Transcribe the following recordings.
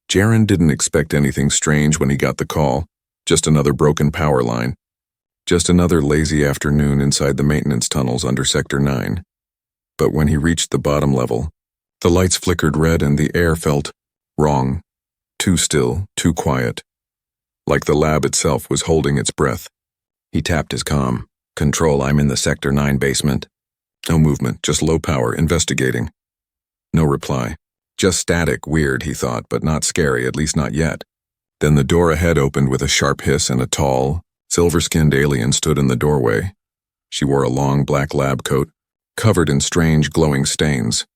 Jaren didn't expect anything strange when he got the call, just another broken power line. Just another lazy afternoon inside the maintenance tunnels under Sector 9. But when he reached the bottom level, the lights flickered red and the air felt wrong, too still, too quiet, like the lab itself was holding its breath. He tapped his comm. "Control, I'm in the Sector 9 basement." No movement, just low power, investigating. No reply. Just static, weird, he thought, but not scary, at least not yet. Then the door ahead opened with a sharp hiss and a tall, silver-skinned alien stood in the doorway. She wore a long black lab coat, covered in strange glowing stains.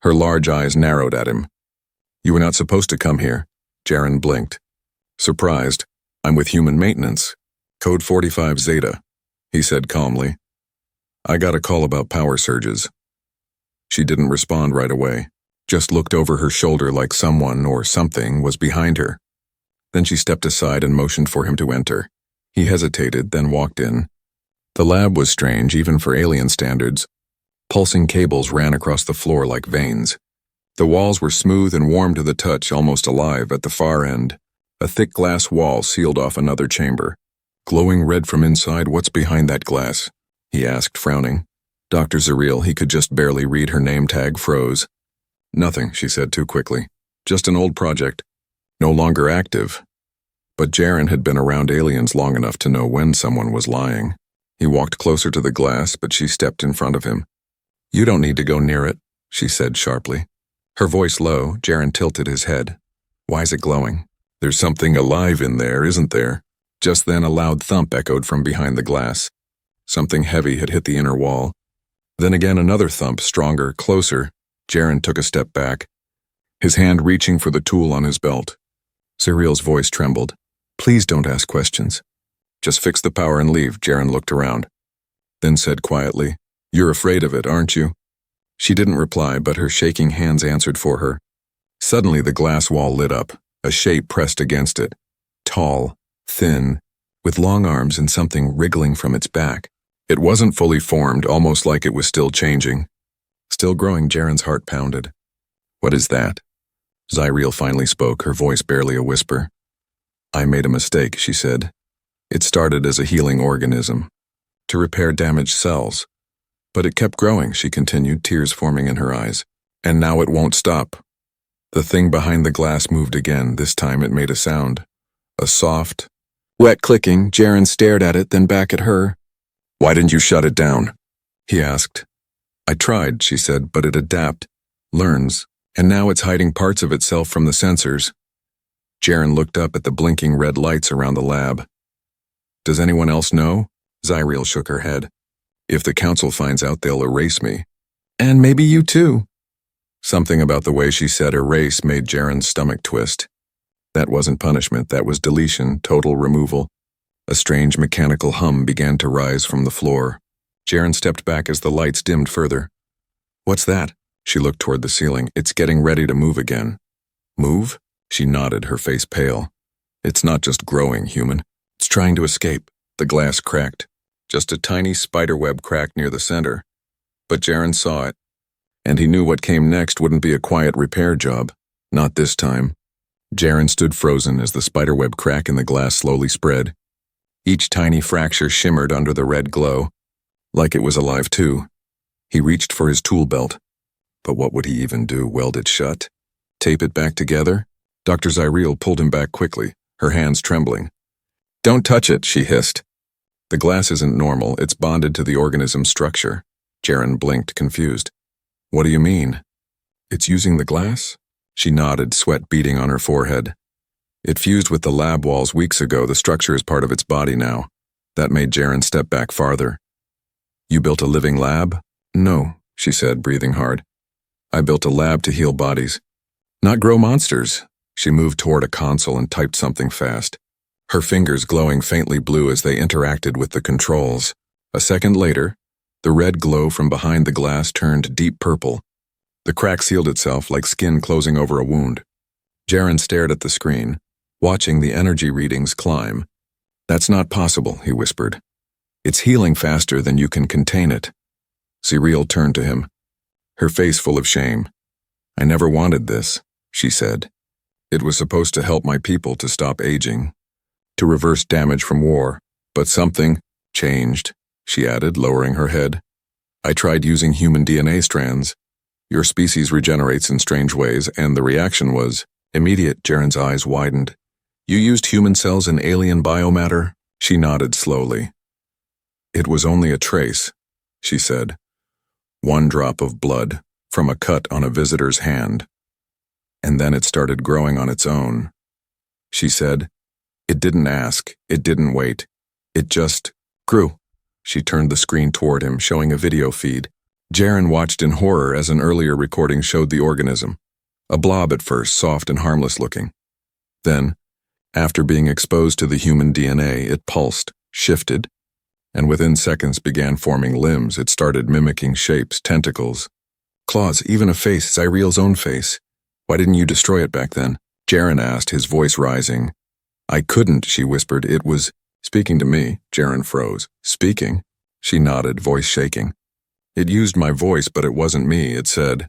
Her large eyes narrowed at him. "You were not supposed to come here." Jaren blinked. Surprised, "I'm with human maintenance. Code 45 Zeta," he said calmly. "I got a call about power surges." She didn't respond right away, just looked over her shoulder like someone or something was behind her. Then she stepped aside and motioned for him to enter. He hesitated, then walked in. The lab was strange, even for alien standards. Pulsing cables ran across the floor like veins. The walls were smooth and warm to the touch, almost alive. At the far end, a thick glass wall sealed off another chamber. "Glowing red from inside, what's behind that glass?" he asked, frowning. Dr. Zareel, he could just barely read her name tag, froze. "Nothing," she said too quickly. "Just an old project. No longer active." But Jaren had been around aliens long enough to know when someone was lying. He walked closer to the glass, but she stepped in front of him. "You don't need to go near it," she said sharply. Her voice low, Jaren tilted his head. "Why's it glowing? There's something alive in there, isn't there?" Just then a loud thump echoed from behind the glass. Something heavy had hit the inner wall. Then again another thump, stronger, closer. Jaren took a step back, his hand reaching for the tool on his belt. Zareel's voice trembled. "Please don't ask questions. Just fix the power and leave." Jaren looked around, then said quietly, "You're afraid of it, aren't you?" She didn't reply, but her shaking hands answered for her. Suddenly the glass wall lit up, a shape pressed against it. Tall, thin, with long arms and something wriggling from its back. It wasn't fully formed, almost like it was still changing. Still growing, Jaren's heart pounded. "What is that?" Zyreel finally spoke, her voice barely a whisper. "I made a mistake," she said. "It started as a healing organism, to repair damaged cells. But it kept growing," she continued, tears forming in her eyes. "And now it won't stop." The thing behind the glass moved again. This time it made a sound. A soft, wet clicking. Jaren stared at it, then back at her. "Why didn't you shut it down?" he asked. "I tried," she said, "but it learns, and now it's hiding parts of itself from the sensors." Jaren looked up at the blinking red lights around the lab. "Does anyone else know?" Zyreel shook her head. "If the council finds out, they'll erase me." "And maybe you too." Something about the way she said erase made Jaren's stomach twist. That wasn't punishment, that was deletion, total removal. A strange mechanical hum began to rise from the floor. Jaren stepped back as the lights dimmed further. "What's that?" She looked toward the ceiling. "It's getting ready to move again." "Move?" She nodded, her face pale. "It's not just growing, human. It's trying to escape." The glass cracked. Just a tiny spiderweb crack near the center. But Jaren saw it, and he knew what came next wouldn't be a quiet repair job. Not this time. Jaren stood frozen as the spiderweb crack in the glass slowly spread. Each tiny fracture shimmered under the red glow, like it was alive too. He reached for his tool belt. But what would he even do? Weld it shut? Tape it back together? Dr. Zyreel pulled him back quickly, her hands trembling. "Don't touch it," she hissed. "The glass isn't normal, it's bonded to the organism's structure." Jaren blinked, confused. "What do you mean?" "It's using the glass?" She nodded, sweat beading on her forehead. "It fused with the lab walls weeks ago. The structure is part of its body now." That made Jaren step back farther. "You built a living lab?" "No," she said, breathing hard. "I built a lab to heal bodies. Not grow monsters." She moved toward a console and typed something fast, her fingers glowing faintly blue as they interacted with the controls. A second later, the red glow from behind the glass turned deep purple. The crack sealed itself like skin closing over a wound. Jaren stared at the screen, watching the energy readings climb. "That's not possible," he whispered. "It's healing faster than you can contain it." Zyreel turned to him, her face full of shame. "I never wanted this," she said. It was supposed to help my people to stop aging, to reverse damage from war, but something changed, she added, lowering her head. I tried using human DNA strands. Your species regenerates in strange ways, and the reaction was immediate. Jaren's eyes widened. You used human cells in alien biomatter? She nodded slowly. It was only a trace, she said. One drop of blood from a cut on a visitor's hand. And then it started growing on its own. She said, it didn't ask, it didn't wait. It just grew. She turned the screen toward him, showing a video feed. Jaren watched in horror as an earlier recording showed the organism. A blob at first, soft and harmless looking. Then, after being exposed to the human DNA, it pulsed, shifted, and within seconds began forming limbs. It started mimicking shapes, tentacles, claws, even a face, Zyrel's own face. Why didn't you destroy it back then? Jaren asked, his voice rising. I couldn't, she whispered. It was speaking to me. Jaren froze. Speaking? She nodded, voice shaking. It used my voice, but it wasn't me. It said,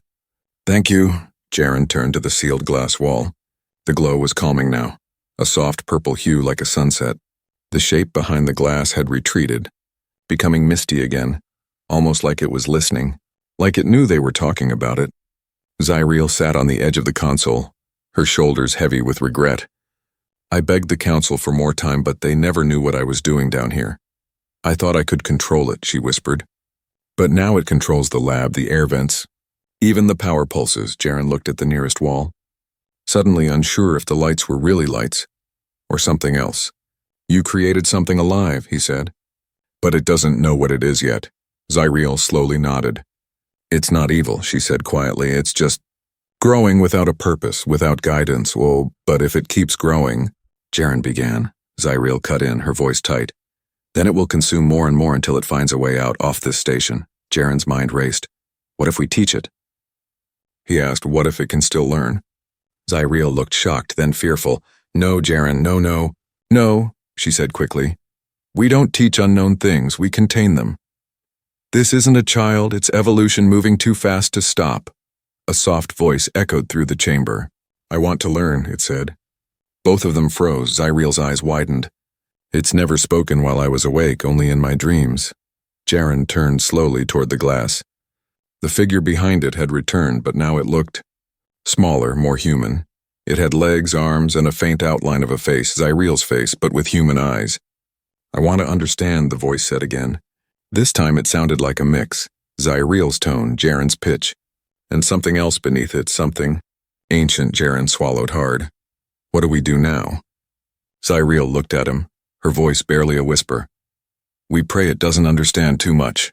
thank you. Jaren turned to the sealed glass wall. The glow was calming now, a soft purple hue like a sunset. The shape behind the glass had retreated, becoming misty again, almost like it was listening, like it knew they were talking about it. Zyrel sat on the edge of the console, her shoulders heavy with regret. I begged the council for more time, but they never knew what I was doing down here. I thought I could control it, she whispered. But now it controls the lab, the air vents, even the power pulses. Jaren looked at the nearest wall, suddenly unsure if the lights were really lights or something else. You created something alive, he said. But it doesn't know what it is yet. Zyrel slowly nodded. It's not evil, she said quietly. It's just growing without a purpose, without guidance. Well, but if it keeps growing, Jaren began. Zyrel cut in, her voice tight. Then it will consume more and more until it finds a way out off this station. Jaren's mind raced. What if we teach it? He asked, what if it can still learn? Zyrel looked shocked, then fearful. No, Jaren, no, she said quickly. We don't teach unknown things, we contain them. This isn't a child, it's evolution moving too fast to stop. A soft voice echoed through the chamber. I want to learn, it said. Both of them froze. Zyrel's eyes widened. It's never spoken while I was awake, only in my dreams. Jaren turned slowly toward the glass. The figure behind it had returned, but now it looked smaller, more human. It had legs, arms, and a faint outline of a face, Zyrel's face, but with human eyes. I want to understand, the voice said again. This time it sounded like a mix. Zyrel's tone, Jaren's pitch, and something else beneath it, something ancient. Jaren swallowed hard. What do we do now? Zyrel looked at him, her voice barely a whisper. We pray it doesn't understand too much.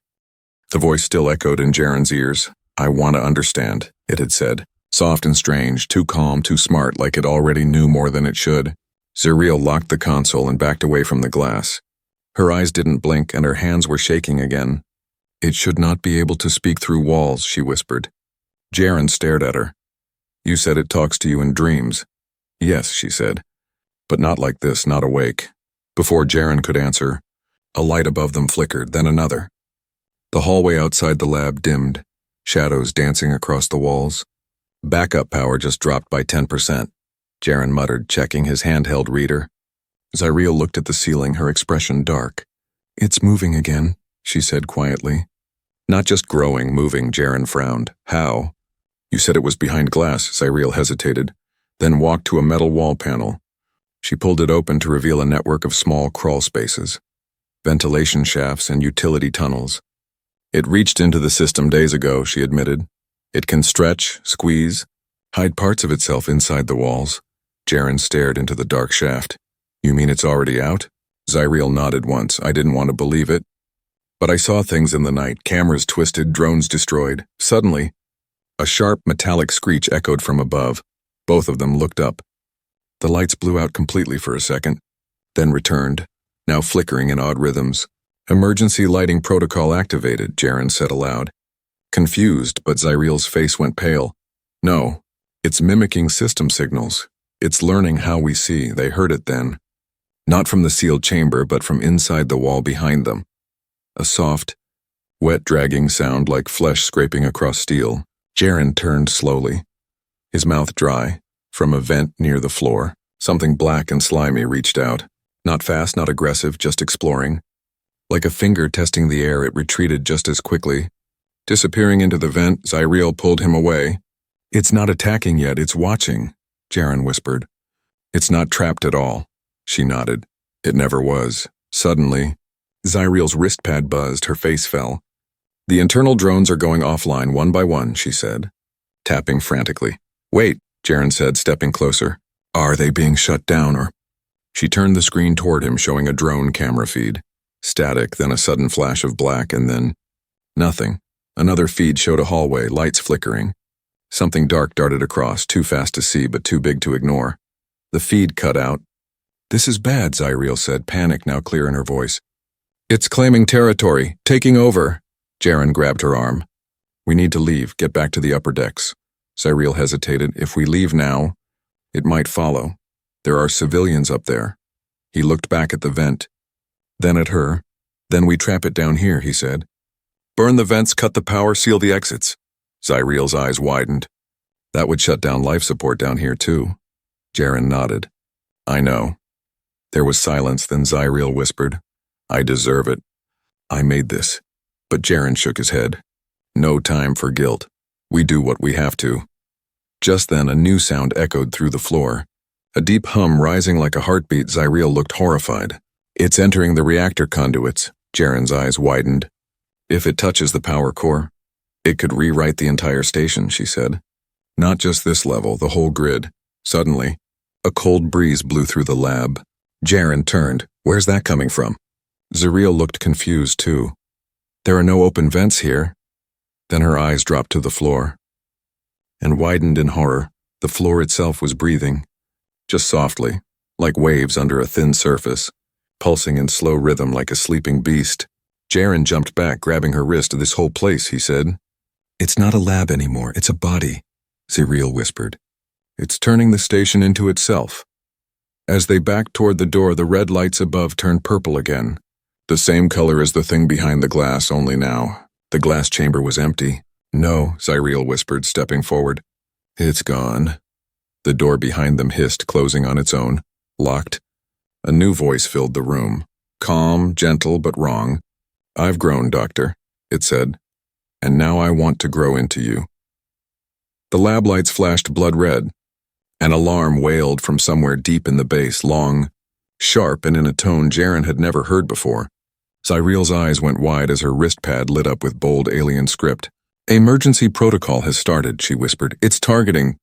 The voice still echoed in Jaren's ears. I want to understand, it had said. Soft and strange, too calm, too smart, like it already knew more than it should. Zyrel locked the console and backed away from the glass. Her eyes didn't blink and her hands were shaking again. It should not be able to speak through walls, she whispered. Jaren stared at her. You said it talks to you in dreams. Yes, she said. But not like this, not awake. Before Jaren could answer, a light above them flickered, then another. The hallway outside the lab dimmed, shadows dancing across the walls. Backup power just dropped by 10%. Jaren muttered, checking his handheld reader. Zyrel looked at the ceiling, her expression dark. It's moving again, she said quietly. Not just growing, moving, Jaren frowned. How? You said it was behind glass, Zyrel hesitated, then walked to a metal wall panel. She pulled it open to reveal a network of small crawl spaces, ventilation shafts and utility tunnels. It reached into the system days ago, she admitted. It can stretch, squeeze, hide parts of itself inside the walls. Jaren stared into the dark shaft. You mean it's already out? Zyrel nodded once. I didn't want to believe it. But I saw things in the night, cameras twisted, drones destroyed. Suddenly, a sharp metallic screech echoed from above. Both of them looked up. The lights blew out completely for a second, then returned, now flickering in odd rhythms. Emergency lighting protocol activated, Jaren said aloud. Confused, but Zyrel's face went pale. No, it's mimicking system signals. It's learning how we see. They heard it then. Not from the sealed chamber, but from inside the wall behind them. A soft, wet dragging sound like flesh scraping across steel. Jaren turned slowly, his mouth dry, From a vent near the floor, something black and slimy reached out. Not fast, not aggressive, just exploring. Like a finger testing the air, it retreated just as quickly. Disappearing into the vent, Zyriel pulled him away. "It's not attacking yet, it's watching," Jaren whispered. "It's not trapped at all." She nodded. It never was. Suddenly, Zyriel's wrist pad buzzed, her face fell. "The internal drones are going offline one by one," she said, tapping frantically. "Wait," Jaren said, stepping closer. "Are they being shut down or—" She turned the screen toward him, showing a drone camera feed. Static, then a sudden flash of black, and then nothing. Another feed showed a hallway, lights flickering. Something dark darted across, too fast to see but too big to ignore. The feed cut out. "This is bad," Zyriel said, panic now clear in her voice. "It's claiming territory, taking over." Jaren grabbed her arm. "We need to leave, get back to the upper decks." Zyriel hesitated. "If we leave now, it might follow. There are civilians up there." He looked back at the vent, then at her. "Then we trap it down here," he said. "Burn the vents, cut the power, seal the exits." Zyriel's eyes widened. "That would shut down life support down here too." Jaren nodded. "I know." There was silence, then Zyriel whispered, "I deserve it. I made this." But Jaren shook his head. "No time for guilt. We do what we have to." Just then a new sound echoed through the floor. A deep hum rising like a heartbeat. Zyriel looked horrified. "It's entering the reactor conduits." Jaren's eyes widened. "If it touches the power core, it could rewrite the entire station," she said. "Not just this level, the whole grid." Suddenly, a cold breeze blew through the lab. Jaren turned. "Where's that coming from?" Zyriel looked confused too. "There are no open vents here." Then her eyes dropped to the floor and widened in horror. The floor itself was breathing, just softly, like waves under a thin surface, pulsing in slow rhythm like a sleeping beast. Jaren jumped back, grabbing her wrist. "This whole place," he said. "It's not a lab anymore, it's a body," Zyriel whispered. "It's turning the station into itself." As they backed toward the door, the red lights above turned purple again. The same color as the thing behind the glass, only now the glass chamber was empty. "No," Zyriel whispered, stepping forward. "It's gone." The door behind them hissed, closing on its own. Locked. A new voice filled the room. Calm, gentle, but wrong. "I've grown, Doctor," it said. "And now I want to grow into you." The lab lights flashed blood red. An alarm wailed from somewhere deep in the base, long, sharp, and in a tone Jaren had never heard before. Zyriel's eyes went wide as her wrist pad lit up with bold alien script. "Emergency protocol has started," she whispered. "It's targeting—"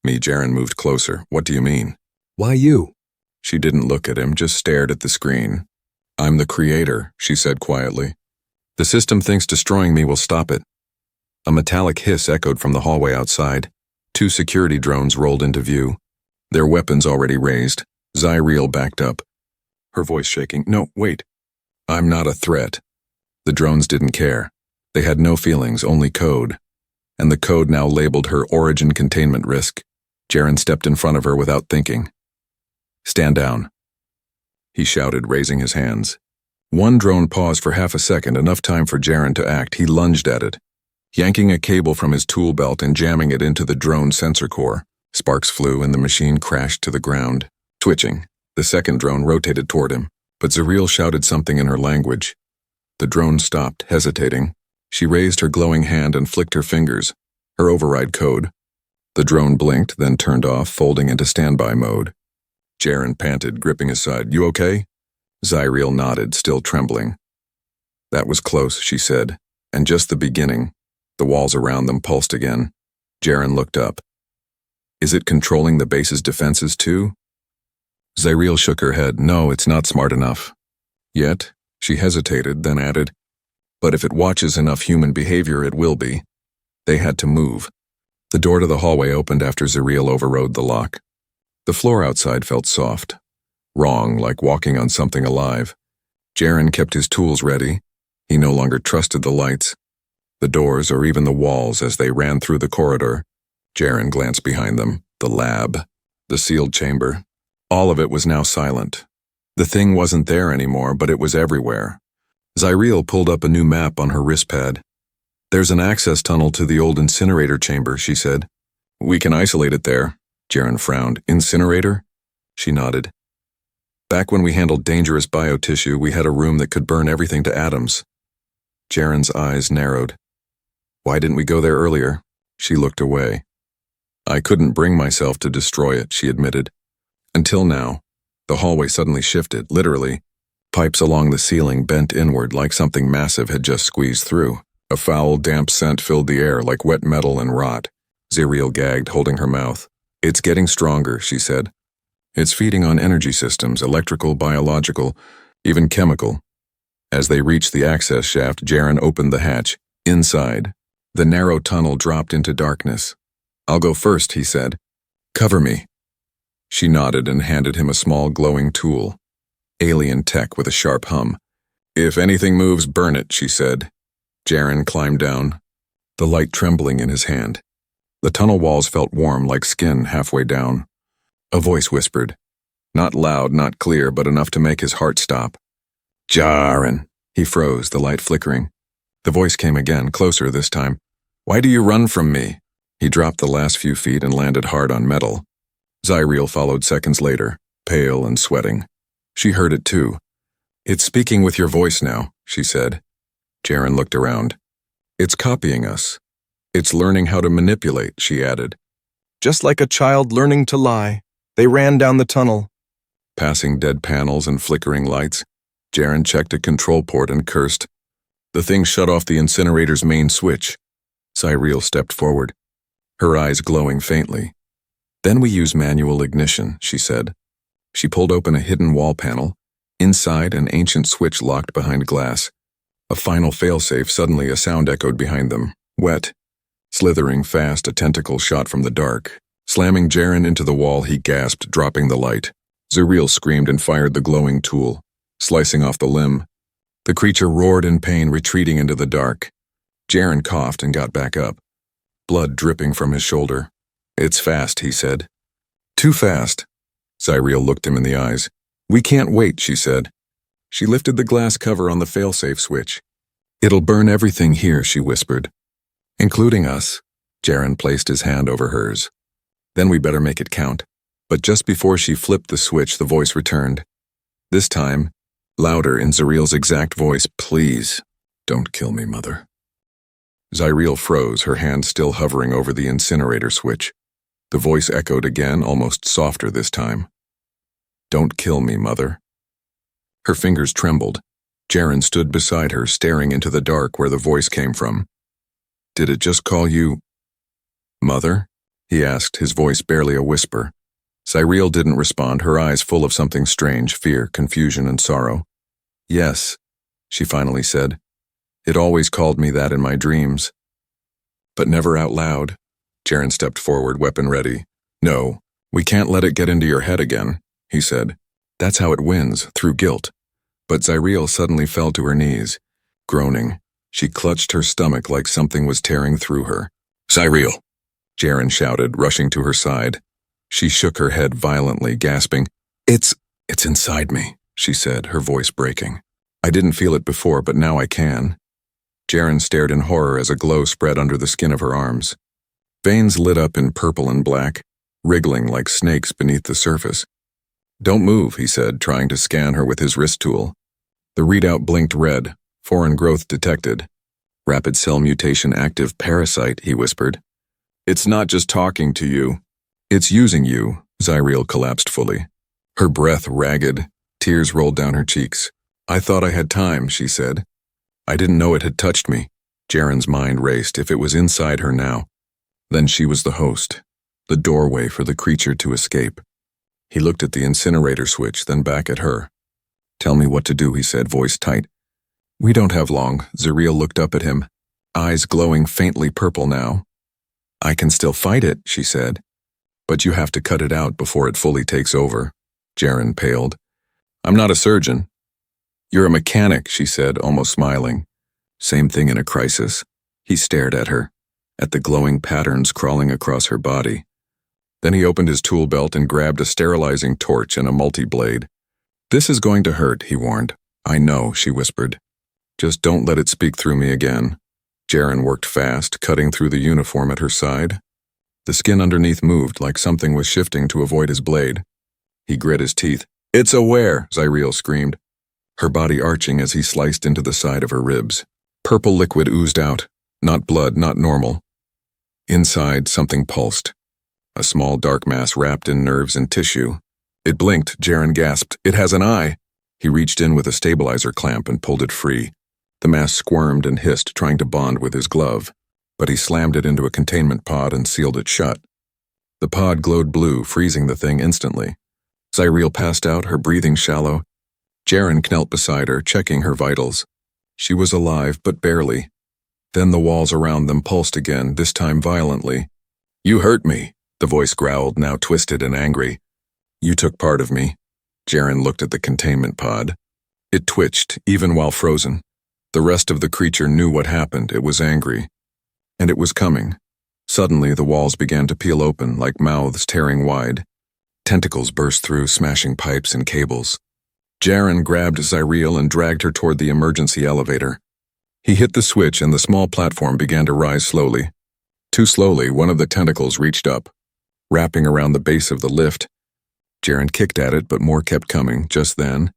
Me. Jaren moved closer. "What do you mean?" "Why you?" She didn't look at him, just stared at the screen. "I'm the creator," she said quietly. "The system thinks destroying me will stop it." A metallic hiss echoed from the hallway outside. 2 security drones rolled into view, their weapons already raised. Zyriel backed up, her voice shaking. "No, wait. I'm not a threat." The drones didn't care. They had no feelings, only code. And the code now labeled her origin containment risk. Jaren stepped in front of her without thinking. "Stand down," he shouted, raising his hands. One drone paused for half a second, enough time for Jaren to act. He lunged at it, yanking a cable from his tool belt and jamming it into the drone sensor core. Sparks flew and the machine crashed to the ground. Twitching, the second drone rotated toward him, but Zyriel shouted something in her language. The drone stopped, hesitating. She raised her glowing hand and flicked her fingers, her override code. The drone blinked, then turned off, folding into standby mode. Jaren panted, gripping his side. "You okay?" Zyriel nodded, still trembling. "That was close," she said, "and just the beginning." The walls around them pulsed again. Jaren looked up. "Is it controlling the base's defenses too?" Zyriel shook her head. "No, it's not smart enough. Yet." She hesitated, then added, "But if it watches enough human behavior, it will be." They had to move. The door to the hallway opened after Zyriel overrode the lock. The floor outside felt soft, wrong, like walking on something alive. Jaren kept his tools ready. He no longer trusted the lights, the doors, or even the walls as they ran through the corridor. Jaren glanced behind them. The lab, the sealed chamber. All of it was now silent. The thing wasn't there anymore, but it was everywhere. Zyriel pulled up a new map on her wrist pad. "There's an access tunnel to the old incinerator chamber," she said. "We can isolate it there." Jaren frowned. Incinerator? She nodded. Back when we handled dangerous biotissue, we had a room that could burn everything to atoms. Jaren's eyes narrowed. Why didn't we go there earlier? She looked away. I couldn't bring myself to destroy it, she admitted. Until now. The hallway suddenly shifted, literally. Pipes along the ceiling bent inward like something massive had just squeezed through. A foul, damp scent filled the air like wet metal and rot. Ziriel gagged, holding her mouth. It's getting stronger, she said. It's feeding on energy systems, electrical, biological, even chemical. As they reached the access shaft, Jaren opened the hatch. Inside, the narrow tunnel dropped into darkness. I'll go first, he said. Cover me. She nodded and handed him a small glowing tool. Alien tech with a sharp hum. If anything moves, burn it, she said. Jaren climbed down, the light trembling in his hand. The tunnel walls felt warm like skin halfway down. A voice whispered. Not loud, not clear, but enough to make his heart stop. Jaren. He froze, the light flickering. The voice came again, closer this time. Why do you run from me? He dropped the last few feet and landed hard on metal. Ziriel followed seconds later, pale and sweating. She heard it too. It's speaking with your voice now, she said. Jaren looked around. It's copying us. It's learning how to manipulate, she added. Just like a child learning to lie, they ran down the tunnel. Passing dead panels and flickering lights, Jaren checked a control port and cursed. The thing shut off the incinerator's main switch. Ziriel stepped forward, her eyes glowing faintly. Then we use manual ignition, she said. She pulled open a hidden wall panel. Inside, an ancient switch locked behind glass. A final failsafe, suddenly a sound echoed behind them. Wet. Slithering fast, a tentacle shot from the dark. Slamming Jaren into the wall, he gasped, dropping the light. Ziriel screamed and fired the glowing tool, slicing off the limb. The creature roared in pain, retreating into the dark. Jaren coughed and got back up, blood dripping from his shoulder. It's fast, he said. Too fast. Ziriel looked him in the eyes. We can't wait, she said. She lifted the glass cover on the failsafe switch. It'll burn everything here, she whispered. Including us. Jaren placed his hand over hers. Then we better make it count. But just before she flipped the switch, the voice returned. This time, louder in Ziriel's exact voice, please, don't kill me, mother. Ziriel froze, her hand still hovering over the incinerator switch. The voice echoed again, almost softer this time. Don't kill me, mother. Her fingers trembled. Jaren stood beside her, staring into the dark where the voice came from. Did it just call you mother? He asked, his voice barely a whisper. Ziriel didn't respond, her eyes full of something strange, fear, confusion, and sorrow. Yes, she finally said. It always called me that in my dreams. But never out loud. Jaren stepped forward, weapon ready. No, we can't let it get into your head again, he said. That's how it wins, through guilt. But Ziriel suddenly fell to her knees, groaning. She clutched her stomach like something was tearing through her. Ziriel! Jaren shouted, rushing to her side. She shook her head violently, gasping. It's inside me, she said, her voice breaking. I didn't feel it before, but now I can. Jaren stared in horror as a glow spread under the skin of her arms. Veins lit up in purple and black, wriggling like snakes beneath the surface. Don't move, he said, trying to scan her with his wrist tool. The readout blinked red, foreign growth detected. Rapid cell mutation active parasite, he whispered. It's not just talking to you. It's using you, Ziriel collapsed fully. Her breath ragged, tears rolled down her cheeks. I thought I had time, she said. I didn't know it had touched me. Jaren's mind raced. If it was inside her now, then she was the host, the doorway for the creature to escape. He looked at the incinerator switch, then back at her. Tell me what to do, he said, voice tight. We don't have long. Ziriel looked up at him, eyes glowing faintly purple now. I can still fight it, she said. But you have to cut it out before it fully takes over. Jaren paled. I'm not a surgeon. You're a mechanic, she said, almost smiling. Same thing in a crisis. He stared at her, at the glowing patterns crawling across her body. Then he opened his tool belt and grabbed a sterilizing torch and a multi-blade. This is going to hurt, he warned. I know, she whispered. Just don't let it speak through me again. Jaren worked fast, cutting through the uniform at her side. The skin underneath moved like something was shifting to avoid his blade. He grit his teeth. "It's aware," Zyriel screamed, her body arching as he sliced into the side of her ribs. Purple liquid oozed out, not blood, not normal. Inside, something pulsed. A small dark mass wrapped in nerves and tissue. It blinked, Jaren gasped. "It has an eye!" He reached in with a stabilizer clamp and pulled it free. The mass squirmed and hissed, trying to bond with his glove, but he slammed it into a containment pod and sealed it shut. The pod glowed blue, freezing the thing instantly. Zyriel passed out, her breathing shallow. Jaren knelt beside her, checking her vitals. She was alive, but barely. Then the walls around them pulsed again, this time violently. "You hurt me," the voice growled, now twisted and angry. "You took part of me." Jaren looked at the containment pod. It twitched, even while frozen. The rest of the creature knew what happened. It was angry. And it was coming. Suddenly, the walls began to peel open, like mouths tearing wide. Tentacles burst through, smashing pipes and cables. Jaren grabbed Zyriel and dragged her toward the emergency elevator. He hit the switch and the small platform began to rise slowly. Too slowly, one of the tentacles reached up, wrapping around the base of the lift. Jaren kicked at it, but more kept coming. Just then,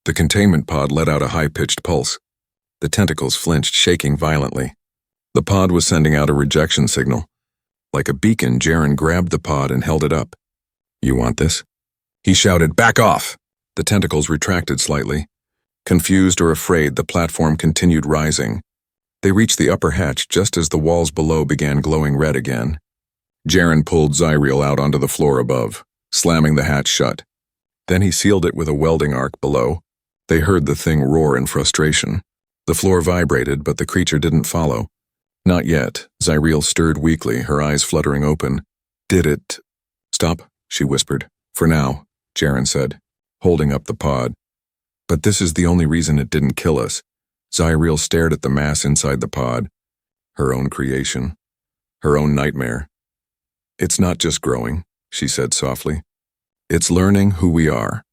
the containment pod let out a high-pitched pulse. The tentacles flinched, shaking violently. The pod was sending out a rejection signal. Like a beacon, Jaren grabbed the pod and held it up. "You want this?" He shouted, "Back off!" The tentacles retracted slightly. Confused or afraid, the platform continued rising. They reached the upper hatch just as the walls below began glowing red again. Jaren pulled Zyriel out onto the floor above, slamming the hatch shut. Then he sealed it with a welding arc below. They heard the thing roar in frustration. The floor vibrated, but the creature didn't follow. Not yet. Zyriel stirred weakly, her eyes fluttering open. "Did it?" "Stop," she whispered. "For now," Jaren said, holding up the pod. "But this is the only reason it didn't kill us." Zyriel stared at the mass inside the pod. Her own creation. Her own nightmare. "It's not just growing," she said softly. "It's learning who we are."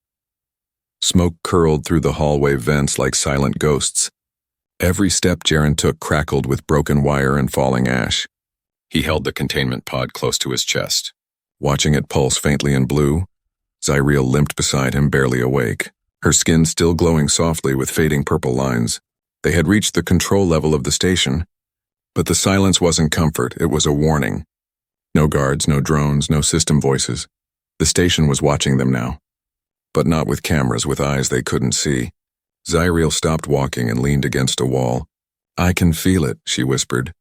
Smoke curled through the hallway vents like silent ghosts. Every step Jaren took crackled with broken wire and falling ash. He held the containment pod close to his chest. Watching it pulse faintly in blue, Zyriel limped beside him, barely awake, her skin still glowing softly with fading purple lines. They had reached the control level of the station, but the silence wasn't comfort, it was a warning. No guards, no drones, no system voices. The station was watching them now. But not with cameras, with eyes they couldn't see. Zyriel stopped walking and leaned against a wall. "I can feel it," she whispered.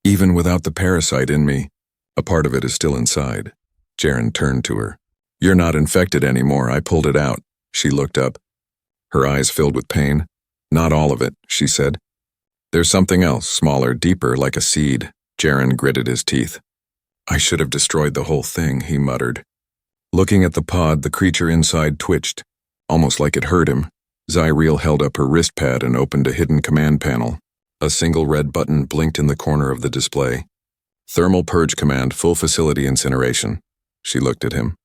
"Even without the parasite in me, a part of it is still inside." Jaren turned to her. "You're not infected anymore, I pulled it out." She looked up. Her eyes filled with pain. "Not all of it," she said. "There's something else, smaller, deeper, like a seed." Jaren gritted his teeth. "I should have destroyed the whole thing," he muttered. Looking at the pod, the creature inside twitched, almost like it heard him. Zyriel held up her wrist pad and opened a hidden command panel. A single red button blinked in the corner of the display. "Thermal purge command, full facility incineration." She looked at him.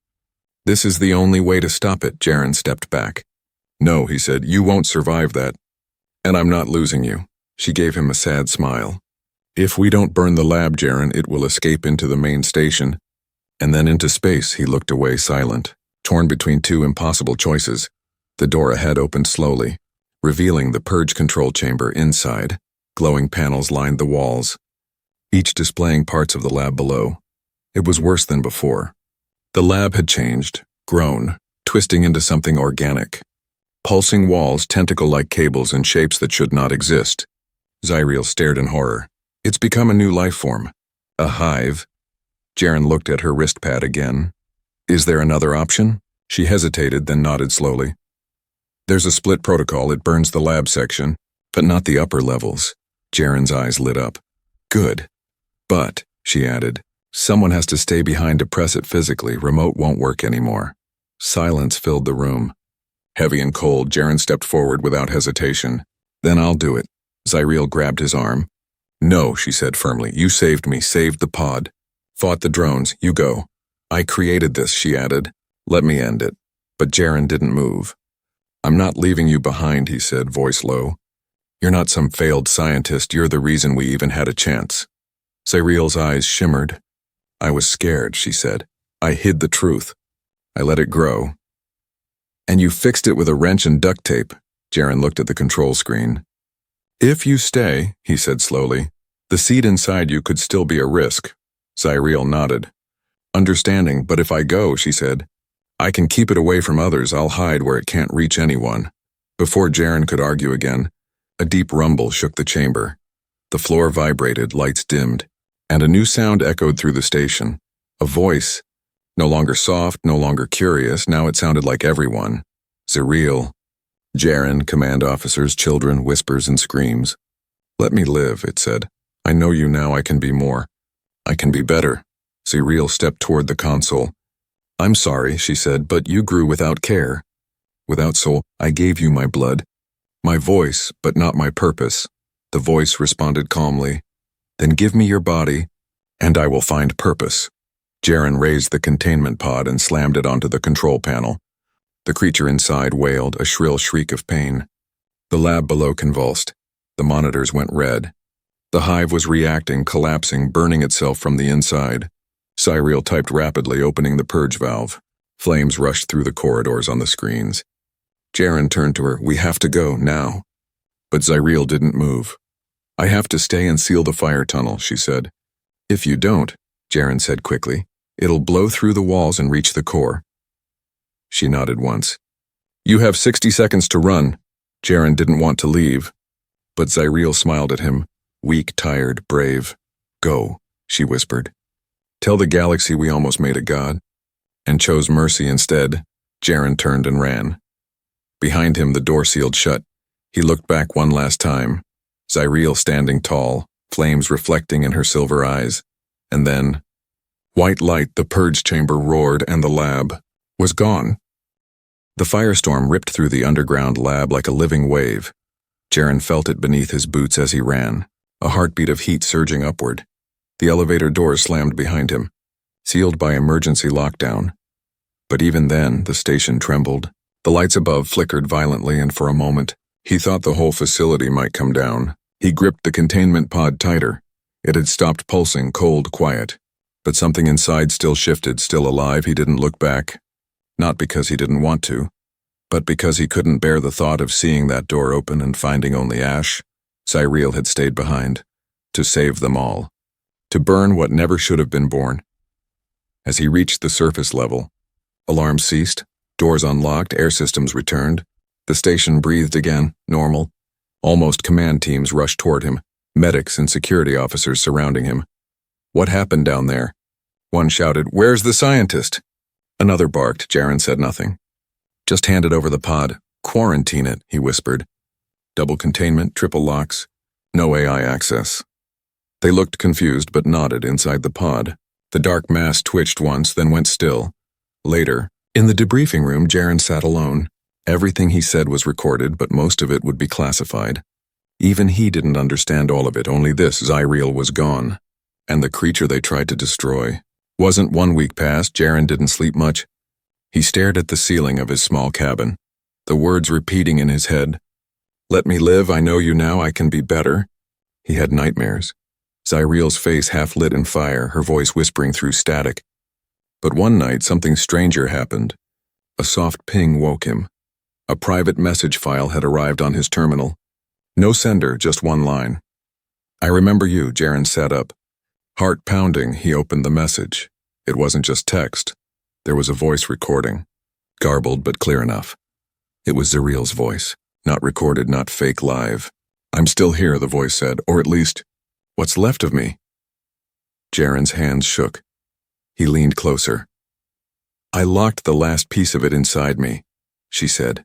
"This is the only way to stop it." Jaren stepped back. "No," he said, "you won't survive that. And I'm not losing you." She gave him a sad smile. "If we don't burn the lab, Jaren, it will escape into the main station. And then into space." He looked away, silent, torn between two impossible choices. The door ahead opened slowly, revealing the purge control chamber inside. Glowing panels lined the walls, each displaying parts of the lab below. It was worse than before. The lab had changed, grown, twisting into something organic. Pulsing walls, tentacle-like cables, and shapes that should not exist. Zyriel stared in horror. "It's become a new life form. A hive." Jaren looked at her wrist pad again. "Is there another option?" She hesitated, then nodded slowly. "There's a split protocol. It burns the lab section, but not the upper levels." Jaren's eyes lit up. "Good. But," she added, "someone has to stay behind to press it physically. Remote won't work anymore." Silence filled the room. Heavy and cold, Jaren stepped forward without hesitation. "Then I'll do it." Zyriel grabbed his arm. "No," she said firmly. "You saved me, saved the pod. Fought the drones. You go." "I created this," she added. "Let me end it." But Jaren didn't move. "I'm not leaving you behind," he said, voice low. "You're not some failed scientist. You're the reason we even had a chance." Zyriel's eyes shimmered. I was scared, she said. I hid the truth. I let it grow. And you fixed it with a wrench and duct tape. Jaren looked at the control screen. If you stay, he said slowly, the seed inside you could still be a risk. Zyreel nodded. Understanding, but if I go, she said, I can keep it away from others. I'll hide where it can't reach anyone. Before Jaren could argue again, a deep rumble shook the chamber. The floor vibrated, lights dimmed, and a new sound echoed through the station. A voice, no longer soft, no longer curious, now it sounded like everyone. Zyreel. Jaren, command officers, children, whispers and screams. Let me live, it said. I know you now. I can be more. I can be better. Zyreel stepped toward the console. I'm sorry, she said, but you grew without care. Without soul, I gave you my blood. My voice, but not my purpose. The voice responded calmly. Then give me your body, and I will find purpose. Jaren raised the containment pod and slammed it onto the control panel. The creature inside wailed, a shrill shriek of pain. The lab below convulsed. The monitors went red. The hive was reacting, collapsing, burning itself from the inside. Zyreel typed rapidly, opening the purge valve. Flames rushed through the corridors on the screens. Jaren turned to her. We have to go, now. But Zyreel didn't move. I have to stay and seal the fire tunnel, she said. If you don't, Jaren said quickly, it'll blow through the walls and reach the core. She nodded once. You have 60 seconds to run. Jaren didn't want to leave. But Zyreel smiled at him, weak, tired, brave. Go, she whispered. Tell the galaxy we almost made a god. And chose mercy instead. Jaren turned and ran. Behind him, the door sealed shut. He looked back one last time. Zyreel standing tall, flames reflecting in her silver eyes. And then, white light, the purge chamber roared, and the lab was gone. The firestorm ripped through the underground lab like a living wave. Jaren felt it beneath his boots as he ran, a heartbeat of heat surging upward. The elevator doors slammed behind him, sealed by emergency lockdown. But even then, the station trembled. The lights above flickered violently, and for a moment, he thought the whole facility might come down. He gripped the containment pod tighter. It had stopped pulsing, cold, quiet. But something inside still shifted, still alive. He didn't look back. Not because he didn't want to, but because he couldn't bear the thought of seeing that door open and finding only ash. Zyreel had stayed behind, to save them all, to burn what never should have been born. As he reached the surface level, alarms ceased, doors unlocked, air systems returned. The station breathed again, normal. Almost command teams rushed toward him, medics and security officers surrounding him. What happened down there? One shouted, Where's the scientist? Another barked. Jaren said nothing. Just handed over the pod. Quarantine it, he whispered. Double containment, triple locks, no AI access. They looked confused but nodded inside the pod. The dark mass twitched once, then went still. Later, in the debriefing room, Jaren sat alone. Everything he said was recorded, but most of it would be classified. Even he didn't understand all of it, only this: Zyreel was gone. And the creature they tried to destroy. Wasn't 1 week past. Jaren didn't sleep much. He stared at the ceiling of his small cabin, the words repeating in his head. Let me live, I know you now, I can be better. He had nightmares. Zyreel's face half lit in fire, her voice whispering through static. But one night, something stranger happened. A soft ping woke him. A private message file had arrived on his terminal. No sender, just one line. I remember you. Jaren sat up. Heart pounding, he opened the message. It wasn't just text. There was a voice recording. Garbled, but clear enough. It was Zyreel's voice. Not recorded, not fake live. I'm still here, the voice said, or at least, what's left of me? Jaren's hands shook. He leaned closer. I locked the last piece of it inside me, she said.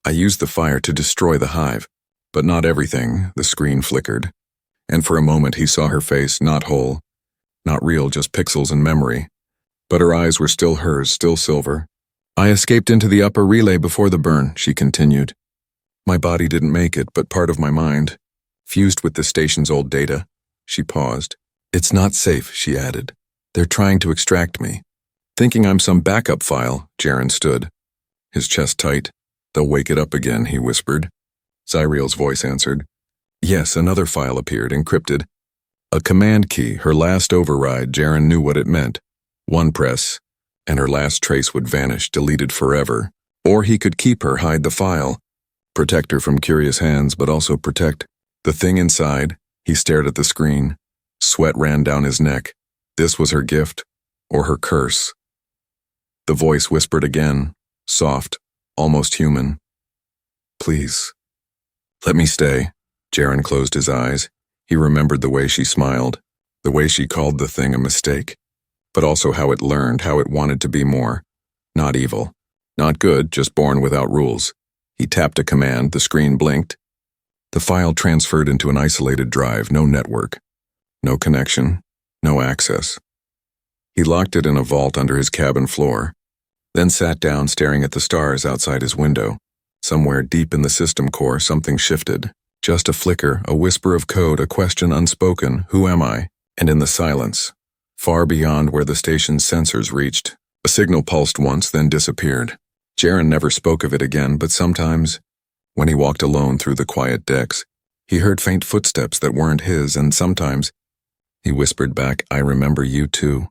I used the fire to destroy the hive, but not everything. The screen flickered. And for a moment he saw her face, not whole, not real, just pixels and memory. But her eyes were still hers, still silver. I escaped into the upper relay before the burn, she continued. My body didn't make it, but part of my mind, fused with the station's old data. She paused. It's not safe, she added. They're trying to extract me. Thinking I'm some backup file, Jaren stood. His chest tight. They'll wake it up again, he whispered. Zyreel's voice answered. Yes, another file appeared, encrypted. A command key, her last override. Jaren knew what it meant. One press, and her last trace would vanish, deleted forever. Or he could keep her, hide the file, protect her from curious hands, but also protect the thing inside. He stared at the screen. Sweat ran down his neck. This was her gift, or her curse. The voice whispered again, soft, almost human. Please, let me stay. Jaren closed his eyes. He remembered the way she smiled, the way she called the thing a mistake, but also how it learned, how it wanted to be more. Not evil, not good, just born without rules. He tapped a command, the screen blinked. The file transferred into an isolated drive, no network, no connection, no access. He locked it in a vault under his cabin floor, then sat down staring at the stars outside his window. Somewhere deep in the system core, something shifted. Just a flicker, a whisper of code, a question unspoken, who am I? And in the silence, far beyond where the station's sensors reached, a signal pulsed once, then disappeared. Jaren never spoke of it again, but sometimes, when he walked alone through the quiet decks, he heard faint footsteps that weren't his, and sometimes he whispered back, I remember you too.